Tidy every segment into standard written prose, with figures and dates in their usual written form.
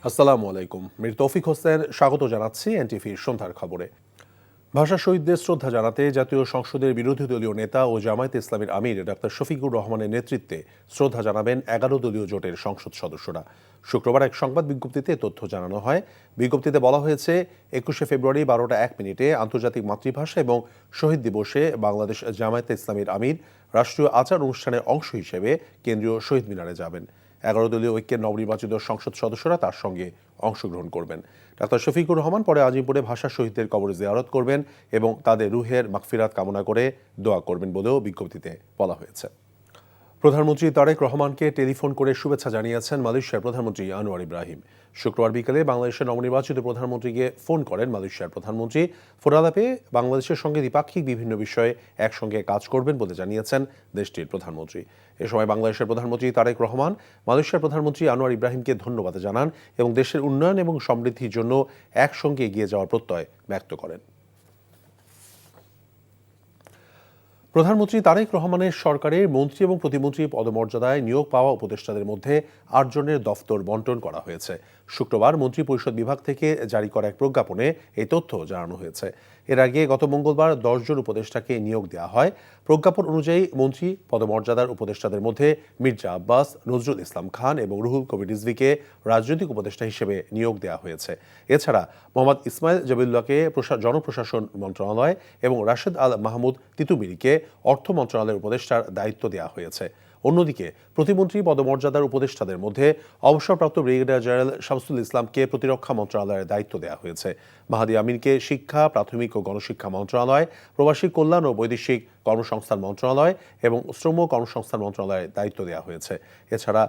আসসালামু আলাইকুম। মীর তৌফিক হোসেন স্বাগত জানাচ্ছি এনটিভির সন্ধ্যার খবরে। ভাষা শহীদদের শ্রদ্ধা জানাতে জাতীয় সংসদের বিরোধী দলীয় নেতা ও জামায়াতে ইসলামীর আমির ডাক্তার শফিকুর রহমানের নেতৃত্বে শ্রদ্ধা জানাবেন ১১ দলীয় জোটের সংসদ সদস্যরা। শুক্রবার এক সংবাদ বিজ্ঞপ্তিতে তথ্য জানানো হয়। বিজ্ঞপ্তিতে বলা হয়েছে, ২১শে ফেব্রুয়ারি ১২টা ১ মিনিটে আন্তর্জাতিক মাতৃভাষা এবং শহীদ দিবসে বাংলাদেশ জামায়াতে ইসলামীর আমির রাষ্ট্রীয় আচার অনুষ্ঠানের অংশ হিসেবে কেন্দ্রীয় শহীদ মিনারে যাবেন। ১১ দলীয় ঐক্যের নবনির্বাচিত সংসদ সদস্যরা তার সঙ্গে অংশগ্রহণ করবেন। ডাক্তার শফিকুর রহমান পরে আজিমপুরে ভাষা শহীদদের কবর জিয়ারত করবেন এবং তাদের রুহের মাগফিরাত কামনা করে দোয়া করবেন বলেও বিজ্ঞপ্তিতে বলা হয়েছে। প্রধানমন্ত্রী তারেক রহমানকে টেলিফোন করে শুভেচ্ছা জানিয়েছেন মালয়েশিয়ার প্রধানমন্ত্রী আনোয়ার ইব্রাহিম। শুক্রবার বিকেলে বাংলাদেশের নবনির্বাচিত প্রধানমন্ত্রীকে ফোন করেন মালয়েশিয়ার প্রধানমন্ত্রী। ফোনালাপে বাংলাদেশের সঙ্গে দ্বিপাক্ষিক বিভিন্ন বিষয়ে একসঙ্গে কাজ করবেন বলে জানিয়েছেন দেশটির প্রধানমন্ত্রী। এ সময় বাংলাদেশের প্রধানমন্ত্রী তারেক রহমান মালয়েশিয়ার প্রধানমন্ত্রী আনোয়ার ইব্রাহিমকে ধন্যবাদ জানান এবং দেশের উন্নয়ন এবং সমৃদ্ধির জন্য একসঙ্গে এগিয়ে যাওয়ার প্রত্যয় ব্যক্ত করেন। প্রধানমন্ত্রী তারেক রহমানের সরকারের মন্ত্রী এবং প্রতিমন্ত্রী পদমর্যাদায় নিয়োগ পাওয়া উপদেষ্টাদের মধ্যে ৮ জনের দফতর বন্টন করা হয়েছে। শুক্রবার মন্ত্রিপরিষদ বিভাগ থেকে জারি করা এক প্রজ্ঞাপনে এই তথ্য জানানো হয়েছে। এর আগে গত মঙ্গলবার ১০ জন উপদেষ্টাকে নিয়োগ দেওয়া হয়। প্রজ্ঞাপন অনুযায়ী মন্ত্রী পদমর্যাদার উপদেষ্টাদের মধ্যে মির্জা আব্বাস, নজরুল ইসলাম খান এবং রুহুল কবির রিজভীকে রাজনৈতিক উপদেষ্টা হিসেবে নিয়োগ দেওয়া হয়েছে। এছাড়া মোহাম্মদ ইসমাইল জবিউল্লাহকে জনপ্রশাসন মন্ত্রণালয় এবং রাশেদ আল মাহমুদ তিতুমিরিকে অর্থ মন্ত্রণালয়ের উপদেষ্টার দায়িত্ব দেওয়া হয়েছে। অন্যদিকে প্রতিমন্ত্রী পদমর্যাদার উপদেষ্টাদের মধ্যে অবসরপ্রাপ্ত ব্রিগেডিয়ার জেনারেল শামসুল ইসলামকে প্রতিরক্ষা মন্ত্রণালয়ের দায়িত্ব দেওয়া হয়েছে। মাহাদি আমিনকে শিক্ষা, প্রাথমিক ও গণশিক্ষা মন্ত্রণালয়, প্রবাসী কল্যাণ ও বৈদেশিক কর্মসংস্থান মন্ত্রণালয় এবং শ্রম কর্মসংস্থান মন্ত্রণালয়ের দায়িত্ব দেওয়া হয়েছে। এছাড়া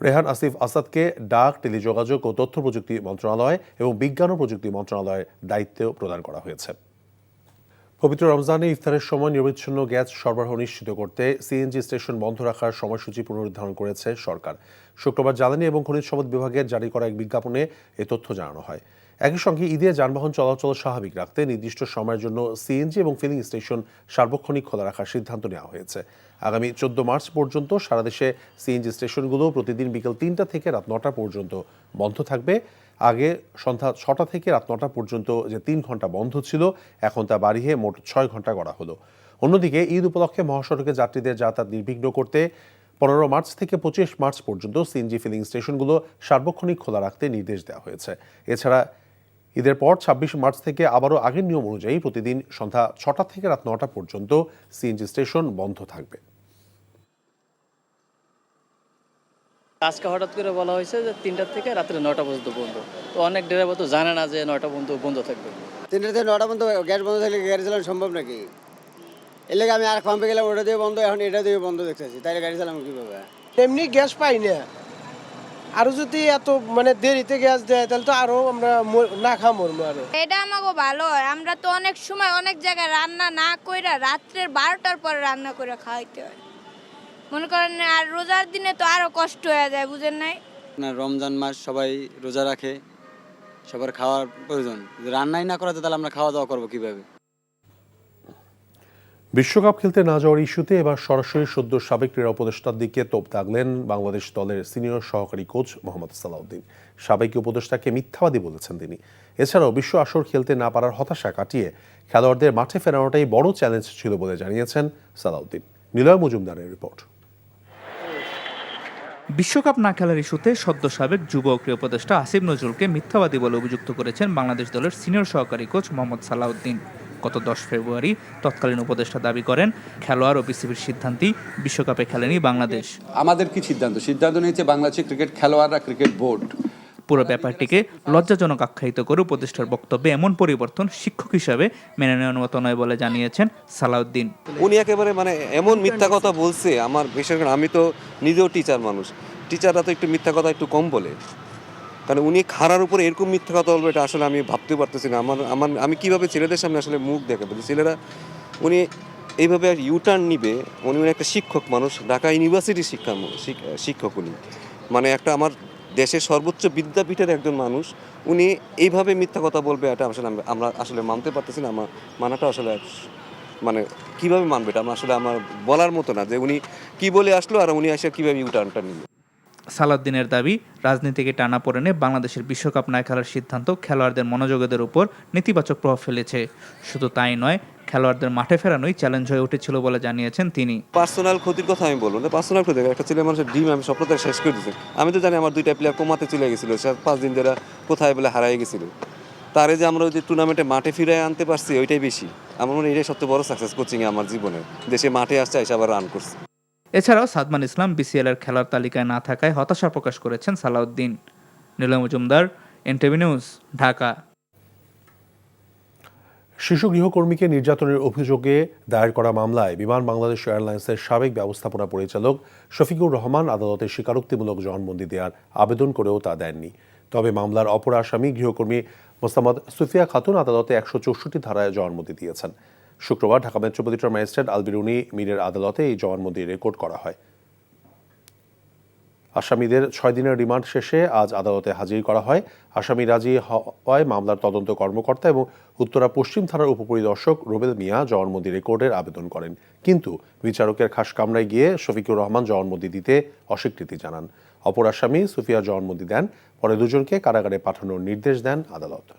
রেহান আসিফ আসাদকে ডাক, টেলিযোগাযোগ ও তথ্য প্রযুক্তি মন্ত্রণালয় এবং বিজ্ঞান ও প্রযুক্তি মন্ত্রণালয়ের দায়িত্ব প্রদান করা হয়েছে। পবিত্র রমজানে ইফতারের সময় নিরবিচ্ছিন্ন গ্যাস সরবরাহ নিশ্চিত করতে সিএনজি স্টেশন বন্ধ রাখার সময়সূচি পুনর্নির্ধারণ করেছে সরকার। শুক্রবার জ্বালানি এবং খনিজ সম্পদ বিভাগের জারি করা এক বিজ্ঞাপনে এ তথ্য জানানো হয়। একই সঙ্গে ঈদে যানবাহন চলাচল স্বাভাবিক রাখতে নির্দিষ্ট সময়ের জন্য সিএনজি এবং ফিলিং স্টেশন সার্বক্ষণিক খোলা রাখার সিদ্ধান্ত নেওয়া হয়েছে। আগামী ১৪ মার্চ পর্যন্ত সারা দেশে সিএনজি স্টেশনগুলো প্রতিদিন বিকেল ৩টা থেকে রাত ৯টা পর্যন্ত বন্ধ থাকবে। আগে সন্ধ্যা ৬টা থেকে রাত ৯টা পর্যন্ত যে ৩ ঘন্টা বন্ধ ছিল, এখন তা বাড়িয়ে মোট ৬ ঘন্টা করা হলো। অন্যদিকে ঈদ উপলক্ষে মহাসড়কে যাত্রীদের যাতায়াত নির্বিঘ্ন করতে ১৫ মার্চ থেকে ২৫ মার্চ পর্যন্ত সিএনজি ফিলিং স্টেশনগুলো সার্বক্ষণিক খোলা রাখতে নির্দেশ দেওয়া হয়েছে। এছাড়া ঈদের পর ২৬ মার্চ থেকে আবারও আগের নিয়ম অনুযায়ী প্রতিদিন সন্ধ্যা ৬টা থেকে রাত ৯টা পর্যন্ত সিএনজি স্টেশন বন্ধ থাকবে। আজকে হঠাৎ করে বলা হয়েছে যে ৩টা থেকে রাত্রে ৯টা পর্যন্ত বন্ধ। তো অনেক ড্রাইভার তো জানে না যে ৯টা পর্যন্ত বন্ধ থাকবে। ৩টা থেকে ৯টা পর্যন্ত গ্যাস বন্ধ থাকলে গাড়ি চালানো সম্ভব নাকি? এর লেগে আমি আর পাম্পে গেলাম, ওটা দিয়ে বন্ধ, এখন এটা দিয়ে বন্ধ দেখতেছি, তাইলে গাড়ি চালাবো কীভাবে? এমনি গ্যাস পাই না, আরো যদি এত দেরিতে গ্যাস দেয় তাহলে তো আরো আমরা না খা মরবো। আরো এটা আমাকে ভালো হয়, আমরা তো অনেক সময় অনেক জায়গায় রান্না না কইরা রাত্রের 12টার পরে রান্না করে খাওয়াইতে হয়, মনে করেন। আর রোজার দিনে তো আরো কষ্ট হয়ে যায়, বুঝেন নাই? না, রমজান মাস সবাই রোজা রাখে, সবার খাওয়ার প্রয়োজন। যদি রান্নাই না করাতে তাহলে আমরা খাওয়া দাওয়া করবো কিভাবে? বিশ্বকাপ খেলতে না যাওয়ার ইস্যুতে এবার সরাসরি সদ্য সাবেক ক্রীড়া উপদেষ্টার দিকে তোপ দাগলেন বাংলাদেশ দলের সিনিয়র সহকারী কোচ মোহাম্মদ সালাউদ্দিন। সাবেক উপদেষ্টাকে মিথ্যাবাদী বলেছেন তিনি। এছাড়াও বিশ্ব আসর খেলতে না পারার হতাশা কাটিয়ে খেলোয়াড়দের মাঠে ফেরানোটাই বড় চ্যালেঞ্জ ছিল বলে জানিয়েছেন সালাউদ্দিন। নিলয় মজুমদারের রিপোর্ট। বিশ্বকাপ না খেলার ইস্যুতে সদ্য সাবেক যুব ও ক্রীড়া উপদেষ্টা আসিফ নজরুলকে মিথ্যাবাদী বলে অভিযুক্ত করেছেন বাংলাদেশ দলের সিনিয়র সহকারী কোচ মোহাম্মদ সালাউদ্দিন। গত ১০ ফেব্রুয়ারি তৎকালীন উপদেষ্টা দাবি করেন, খেলোয়াড় ও বিসিবির সিদ্ধান্তেই বিশ্বকাপে খেলেনি বাংলাদেশ। আমাদের কি সিদ্ধান্ত নিয়েছে বাংলাদেশের ক্রিকেট খেলোয়াড়রা, ক্রিকেট বোর্ড। পুরো ব্যাপারটিকে লজ্জাজনক আখ্যায়িত করে উপদেষ্টার বক্তব্যে এমন পরিবর্তন শিক্ষক হিসাবে মেনে নেওয়ার মতো নয় বলে জানিয়েছেন সালাউদ্দিন। উনি একেবারে এমন মিথ্যা কথা বলছে, আমার বিশেষ করে আমি তো নিজেও টিচার মানুষ, টিচাররা তো একটু মিথ্যা কথা একটু কম বলে, কারণ উনি খারার উপরে এরকম মিথ্যা কথা বলবে এটা আসলে আমি ভাবতে পারতেছি না। আমি কীভাবে ছেলেদের সামনে আসলে মুখ দেখাবো? ছেলেরা উনি এইভাবে ইউটার্ন নিবে। উনি একটা শিক্ষক মানুষ, ঢাকা ইউনিভার্সিটির শিক্ষক উনি, একটা আমার দেশের সর্বোচ্চ বিদ্যাপীঠের একজন মানুষ, উনি এইভাবে মিথ্যা কথা বলবে এটা আসলে আমরা আসলে মানতে পারতেছি না। আমার মানাটা আসলে কীভাবে মানবে এটা আমার বলার মতো না যে উনি কি বলে আসলো আর উনি এসে কীভাবে ইউটার্নটা নিল। সালাউদ্দিনের দাবি, রাজনীতিকে টানাপোড়েনে বাংলাদেশের বিশ্বকাপ না খেলার সিদ্ধান্ত খেলোয়াড়দের মনোযোগের উপর নেতিবাচক প্রভাব ফেলেছে। শুধু তাই নয়, খেলোয়াড়দের মাঠে ফেরানোই চ্যালেঞ্জ হয়ে উঠেছিল বলে জানিয়েছেন তিনি। পার্সোনাল ক্ষতির কথা আমি বলবো না, পার্সোনাল ক্ষতি একটা ছেলে মানুষের ড্রিম আমি স্বপ্নটা শেষ করে দিচ্ছি। আমি তো জানি আমার 2টা প্লেয়ার কোমাতে চলে গেছিলো, 5 দিন ধরে কোথায় বলে হারাই গেছিল। তারে যে আমরা ওই যে টুর্নামেন্টে মাঠে ফিরে আনতে পারছি ওইটাই বেশি, আমার মনে হয় এটাই সবচেয়ে বড় সাকসেস কোচিংয়ে আমার জীবনে, দেশে মাঠে আসছে এসে আবার রান করছে। এছাড়াও সাদমান ইসলাম বিসিএল এর খেলার তালিকায় না থাকায় হতাশা প্রকাশ করেছেন সালাউদ্দিন। Niloy Majumdar, NTV news, Dhaka. শিশু গৃহকর্মীকে নির্যাতনের অভিযোগে দায়ের করা মামলায় বিমান বাংলাদেশ এয়ারলাইন্সের সাবেক ব্যবস্থাপনা পরিচালক শফিকুর রহমান আদালতে স্বীকারোক্তিমূলক জবানবন্দি দেওয়ার আবেদন করেও তা দেননি। তবে মামলার অপর আসামি গৃহকর্মী মোসাম্মদ সুফিয়া খাতুন আদালতে 164 ধারায় জবানবন্দি দিয়েছেন। শুক্রবার ঢাকা মেট্রোপলিটন ম্যাজিস্ট্রেট আলবিরুনি মিরের আদালতে এই জবানবন্দি রেকর্ড করা হয়। আসামিদের 6 দিনের রিমান্ড শেষে আজ আদালতে হাজির করা হয়। আসামি রাজি হওয়ায় মামলার তদন্ত কর্মকর্তা এবং উত্তরা পশ্চিম থানার উপপরিদর্শক রুবেল মিয়া জবানবন্দি রেকর্ডের আবেদন করেন, কিন্তু বিচারকের খাস কামরায় গিয়ে শফিকুর রহমান জবানবন্দি দিতে অস্বীকৃতি জানান। অপর আসামি সুফিয়া জবানবন্দি দেন, পরে দুজনকে কারাগারে পাঠানোর নির্দেশ দেন আদালত।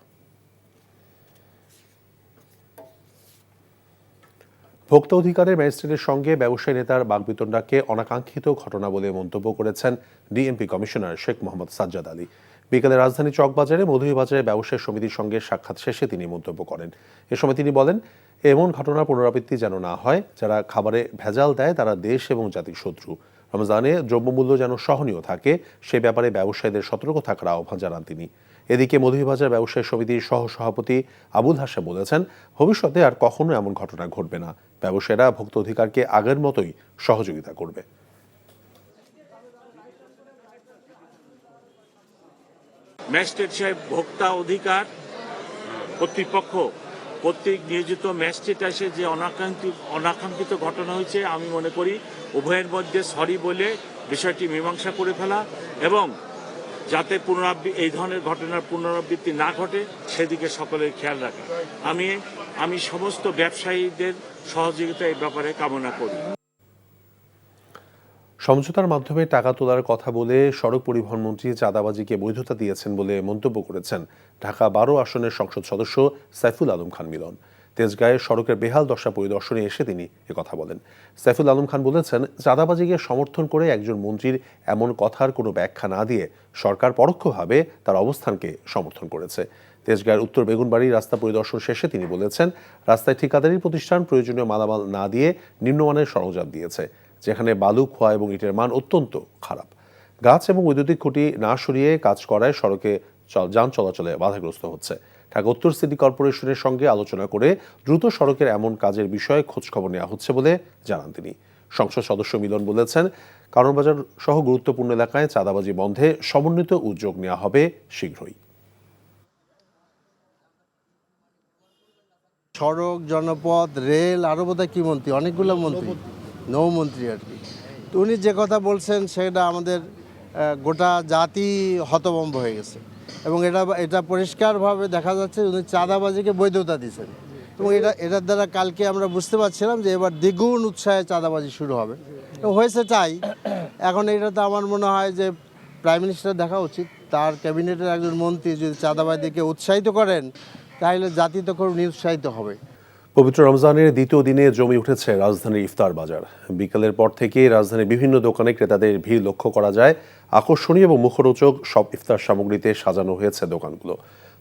ভোক্তা অধিকারের ম্যাজিস্ট্রেটের সঙ্গে ব্যবসায়ী নেতার বাগবিতণ্ডাকে অনাকাঙ্ক্ষিত ঘটনা বলে মন্তব্য করেছেন ডিএমপি কমিশনার শেখ মোহাম্মদ সাজ্জাদ আলী। বিকেলে রাজধানী চকবাজারে মধুইবাজারে ব্যবসায়ী সমিতির সঙ্গে সাক্ষাৎ শেষে তিনি মন্তব্য করেন। এ সময় তিনি বলেন, এমন ঘটনার পুনরাবৃত্তি যেন না হয়। যারা খাবারে ভেজাল দেয় তারা দেশ এবং জাতির শত্রু। রমজানে দ্রব্যমূল্য যেন সহনীয় থাকে সে ব্যাপারে ব্যবসায়ীদের সতর্ক থাকার আহ্বান জানান তিনি। এদিকে মধুইবাজার ব্যবসায়ী সমিতির সহসভাপতি আবুল হাশেম বলেছেন, ভবিষ্যতে আর কখনো এমন ঘটনা ঘটবে না। ব্যবসায়ীরা ভোক্তা অধিকারকে আগের মতোই সহযোগিতা করবে। ম্যাজিস্ট্রেট সাহেব ভোক্তা অধিকার কর্তৃপক্ষ কর্তৃক নিয়োজিত ম্যাজিস্ট্রেট এসে যে অনাকাঙ্ক্ষিত ঘটনা হয়েছে, আমি মনে করি উভয়ের মধ্যে সরি বলে বিষয়টি মীমাংসা করে ফেলা এবং যাতে এই ধরনের ঘটনার পুনরাবৃত্তি না ঘটে সেদিকে সকলের খেয়াল রাখা। আমি সমস্ত ব্যবসায়ীদের সহযোগিতা এই ব্যাপারে কামনা করি। সমঝোতার মাধ্যমে টাকা তোলার কথা বলে সড়ক পরিবহন মন্ত্রী চাঁদাবাজিকে বৈধতা দিয়েছেন বলে মন্তব্য করেছেন ঢাকা 12 আসনের সংসদ সদস্য সাইফুল আলম খান মিলন। তেজগাঁয়ে সড়কের বেহাল দশা পরিদর্শনে এসে তিনি একথা বলেন। সাইফুল আলম খান বলেছেন, চাঁদাবাজিকে সমর্থন করে একজন মন্ত্রীর এমন কথার কোনো ব্যাখ্যা না দিয়ে সরকার পরোক্ষভাবে তার অবস্থানকে সমর্থন করেছে। তেজগাঁয়ের উত্তর বেগুনবাড়ি রাস্তা পরিদর্শন শেষে তিনি বলেছেন, রাস্তায় ঠিকাদারি প্রতিষ্ঠান প্রয়োজনীয় মালামাল না দিয়ে নিম্নমানের সরঞ্জাম দিয়েছে, যেখানে বালু, খোয়া এবং ইটের মান অত্যন্ত খারাপ। গাছ এবং বৈদ্যুতিক খুঁটি না সরিয়ে কাজ করায় সড়কে যান চলাচলে বাধাগ্রস্ত হচ্ছে। ঢাকা উত্তর সিটি কর্পোরেশনের সঙ্গে আলোচনা করে দ্রুত সড়কের এমন কাজের বিষয়ে খোঁজখবর নেওয়া হচ্ছে বলে জানান তিনি। সংসদ সদস্য মিলন বলেছেন, কারণবাজার সহ গুরুত্বপূর্ণ এলাকায় চাঁদাবাজি বন্ধে সমন্বিত উদ্যোগ নেওয়া হবে শীঘ্রই। সড়ক, জনপথ, রেল, আরও বোধহয় কি মন্ত্রী, অনেকগুলো মন্ত্রী, নৌমন্ত্রী আর কি। তো উনি যে কথা বলছেন সেটা আমাদের গোটা জাতি হতভম্ব হয়ে গেছে এবং এটা পরিষ্কারভাবে দেখা যাচ্ছে উনি চাঁদাবাজিকে বৈধতা দিয়েছেন এবং এটার দ্বারা কালকে আমরা বুঝতে পারছিলাম যে এবার দ্বিগুণ উৎসাহে চাঁদাবাজি শুরু হবে এবং হয়েছে তাই। এখন এটা তো আমার মনে হয় যে প্রাইম মিনিস্টার দেখা উচিত, তার ক্যাবিনেটের একজন মন্ত্রী যদি চাঁদাবাজিকে উৎসাহিত করেন তাহলে জাতি তো খুব নিরুৎসাহিত হবে। পবিত্র রমজানের দ্বিতীয় দিনে জমে উঠেছে রাজধানীর ইফতার বাজার। বিকেলের পর থেকে রাজধানীর বিভিন্ন দোকানে ক্রেতাদের ভিড় লক্ষ্য করা যায়। আকর্ষণীয় এবং মুখরোচক সব ইফতার সামগ্রীতে সাজানো হয়েছে দোকানগুলো।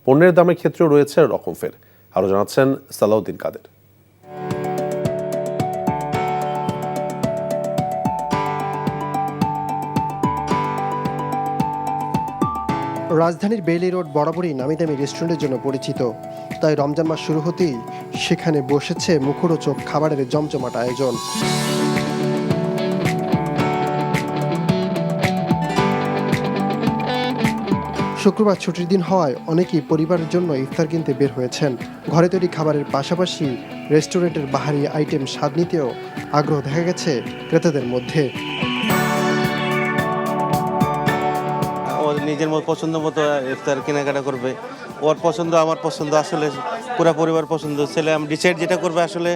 পণ্যের দামের ক্ষেত্রেও রয়েছে রকমফের। আরও জানাচ্ছেন সালাউদ্দিন কাদের। রাজধানীর বেইলি রোড বরাবরই নামি দামি রেস্টুরেন্টের জন্য পরিচিত, তাই রমজান মাস শুরু হতেই সেখানে বসেছে মুখরোচক খাবারের জমজমাট আয়োজন। শুক্রবার ছুটির দিন হওয়ায় অনেকেই পরিবারের জন্য ইফতার কিনতে বের হয়েছেন। ঘরে তৈরি খাবারের পাশাপাশি রেস্টুরেন্টের বাহারি আইটেম স্বাদ নিতেও আগ্রহ দেখা গেছে ক্রেতাদের মধ্যে। নিজের মতো পছন্দ মতো ইফতার কেনাকাটা করবে, ওর পছন্দ আমার পছন্দ, আসলে পুরো পরিবার পছন্দ। ছেলে আমি ডিসাইড যেটা করবে, আসলে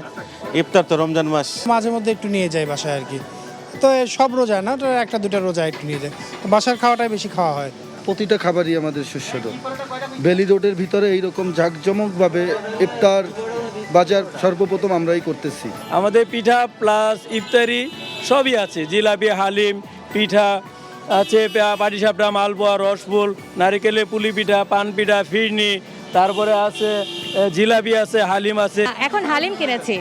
ইফতার তো রমজান মাস মাঝে মধ্যে একটু নিয়ে যাই বাসায় আর কি, তো সব রোজা না, তো একটা দুটা রোজা একটু নিয়ে যায়, তো বাসার খাওয়াটাই বেশি খাওয়া হয়। প্রতিটা খাবারই আমাদের সুস্বাদু। বেলি রোডের ভিতরে এইরকম জাঁকজমকভাবে ইফতার বাজার সর্বপ্রথম আমরাই করতেছি। আমাদের পিঠা প্লাস ইফতারি সবই আছে, জিলাপি, হালিম, পিঠা আছে, পাটিসাপটা, মালপোয়া, রসফুল, নারিকেলের পুলি পিঠা, পান পিঠা, ফিরনি, তারপরে আছে জিলাপি আছে, হালিম আছে। এখন হালিম কিনেছি,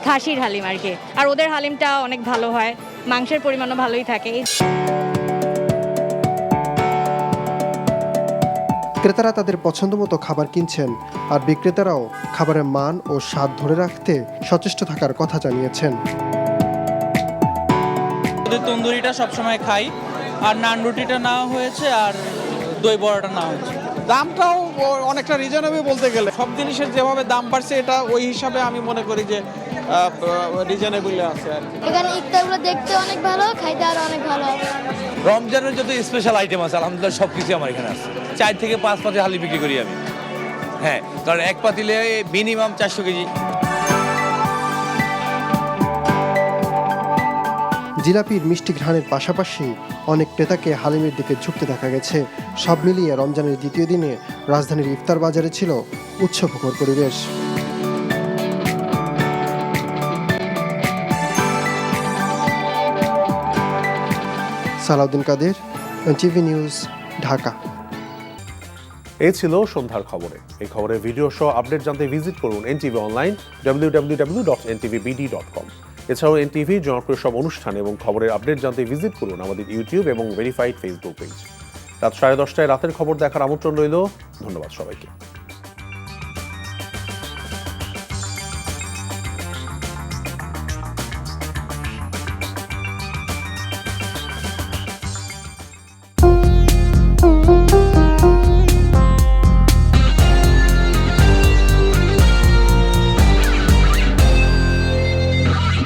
খাসির হালিম আর কি, আর ওদের হালিমটা অনেক ভালো হয়, মাংসের পরিমাণও ভালোই থাকে। ক্রেতারা তাদের পছন্দ মতো খাবার কিনছেন, আর বিক্রেতারাও খাবারের মান ও স্বাদ ধরে রাখতে সচেষ্ট থাকার কথা জানিয়েছেন। তন্দুরিটা সবসময় খাই, আর নান রুটিটা নেওয়া হয়েছে, আর দই বড়াটা নেওয়া হয়েছে। দামটাও অনেকটা রিজনেবল বলতে গেলে, সব জিনিসের যেভাবে দাম বাড়ছে এটা ওই হিসাবে আমি মনে করি যে রিজনেবল আছে আর কি। এখানে ইফতারগুলো দেখতে অনেক ভালো, খাইতে আরো অনেক ভালো হবে। রমজানের যত স্পেশাল আইটেম আছে আলহামদুলিল্লাহ সব কিছু আমার এখানে আছে। 4 থেকে 5 পাতিল হালি বিক্রি করি আমি। হ্যাঁ, কারণ এক পাতিলে মিনিমাম 400 কেজি। জিলাপির মিষ্টি ঘ্রাণের পাশাপাশি অনেক ক্রেতাকে হালিমের দিকে ঝুঁকতে দেখা গেছে। সব মিলিয়ে রমজানের দ্বিতীয় দিনে রাজধানীর ইফতার বাজারে ছিল উৎসবমুখর পরিবেশ। সালাউদ্দিন কাদের, এনটিভি নিউজ, ঢাকা। এই ছিল সন্ধ্যার খবরে। এই খবরের ভিডিও সহ আপডেট জানতে ভিজিট করুন এনটিভি অনলাইন www.ntvbd.com। এছাড়াও এনটিভি জনপ্রিয় সব অনুষ্ঠান এবং খবরের আপডেট জানতে ভিজিট করুন আমাদের ইউটিউব এবং ভেরিফাইড ফেসবুক পেজ। রাত 10:30টায় রাতের খবর দেখার আমন্ত্রণ রইল। ধন্যবাদ সবাইকে।